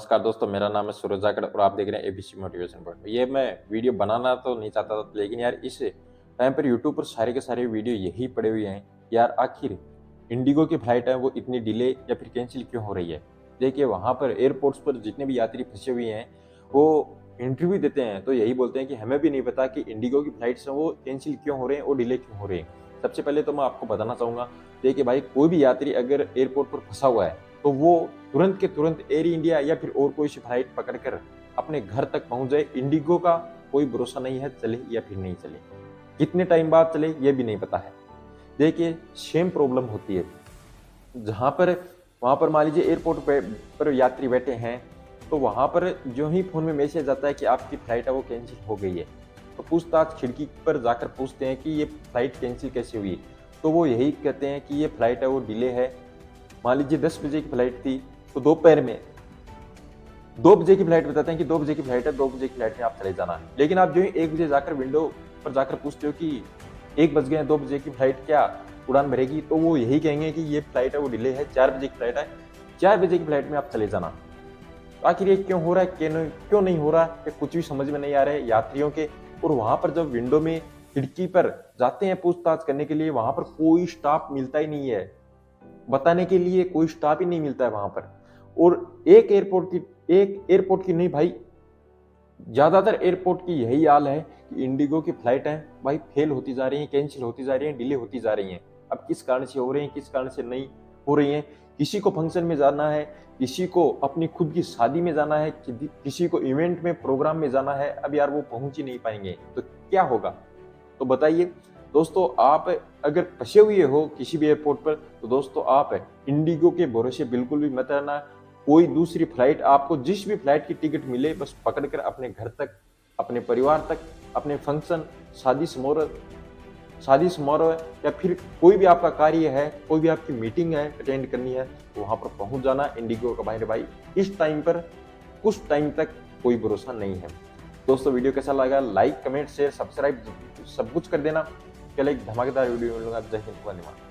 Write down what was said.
नमस्कार दोस्तों, मेरा नाम है सूरज जाखड़ और आप देख रहे हैं एबीसी मोटिवेशन पॉइंट। ये मैं वीडियो बनाना तो नहीं चाहता था, लेकिन यार इस टाइम पर यूट्यूब पर सारे के सारे वीडियो यही पड़े हुए हैं। यार आखिर इंडिगो की फ्लाइट है वो इतनी डिले या फिर कैंसिल क्यों हो रही है। देखिए वहाँ पर एयरपोर्ट्स पर जितने भी यात्री फंसे हुए हैं वो इंटरव्यू देते हैं तो यही बोलते हैं कि हमें भी नहीं पता कि इंडिगो की फ्लाइट्स हैं वो कैंसिल क्यों हो रहे हैं और डिले क्यों हो रहे हैं। सबसे पहले तो मैं आपको बताना चाहूँगा, देखिए भाई कोई भी यात्री अगर एयरपोर्ट पर फंसा हुआ है तो वो तुरंत के तुरंत एयर इंडिया या फिर और कोई सी फ्लाइट पकड़कर अपने घर तक पहुंच जाए। इंडिगो का कोई भरोसा नहीं है चले या फिर नहीं चले, कितने टाइम बाद चले ये भी नहीं पता है। देखिए सेम प्रॉब्लम होती है जहां पर वहां पर मान लीजिए एयरपोर्ट पर यात्री बैठे हैं तो वहां पर जो ही फोन में मैसेज आता है कि आपकी फ्लाइट है वो कैंसिल हो गई है, तो पूछताछ खिड़की पर जाकर पूछते हैं कि ये फ्लाइट कैंसिल कैसे हुई, तो वो यही कहते हैं कि ये फ्लाइट है वो डिले है। मान लीजिए 10 बजे की फ्लाइट थी तो दोपहर में 2 बजे की फ्लाइट बताते हैं कि 2 बजे की फ्लाइट है, 2 बजे की फ्लाइट में आप चले जाना है। लेकिन आप जो ही 1 बजे जाकर विंडो पर जाकर पूछते हो कि 1 बज गए हैं, 2 बजे की फ्लाइट क्या उड़ान भरेगी, तो वो यही कहेंगे कि ये फ्लाइट है वो डिले है, 4 बजे की फ्लाइट है, 4 बजे की फ्लाइट में आप चले जाना। तो आखिर ये क्यों हो रहा है, क्यों नहीं हो रहा है, ये कुछ भी समझ में नहीं आ रहा है यात्रियों के। और वहां पर जब विंडो में खिड़की पर जाते हैं पूछताछ करने के लिए, वहां पर कोई स्टाफ मिलता ही नहीं है, बताने के लिए कोई स्टाफ ही नहीं मिलता है वहां पर। और एक एयरपोर्ट की नहीं भाई, ज्यादातर एयरपोर्ट की यही हाल है कि इंडिगो की फ्लाइट है भाई फेल होती जा रही है, कैंसिल होती जा रही है, डिले होती जा रही है। अब किस कारण से हो रही है, किस कारण से नहीं हो रही है। किसी को फंक्शन में जाना है, किसी को अपनी खुद की शादी में जाना है, किसी को इवेंट में प्रोग्राम में जाना है, अब यार वो पहुंच ही नहीं पाएंगे तो क्या होगा। तो बताइए दोस्तों, आप अगर फंसे हुए हो किसी भी एयरपोर्ट पर तो दोस्तों आप इंडिगो के भरोसे बिल्कुल भी मत रहना। कोई दूसरी फ्लाइट, आपको जिस भी फ्लाइट की टिकट मिले बस पकड़कर अपने घर तक, अपने परिवार तक, अपने फंक्शन, शादी समारोह शादी समारोह या फिर कोई भी आपका कार्य है, कोई भी आपकी मीटिंग है अटेंड करनी है, तो वहां पर पहुंच जाना। इंडिगो का भाई इस टाइम पर कुछ टाइम तक कोई भरोसा नहीं है। दोस्तों वीडियो कैसा लगा, लाइक कमेंट शेयर सब्सक्राइब सब कुछ कर देना। कल एक धमाकेदार वीडियो मिलूंगा। जय हिंद, वंदे मातरम।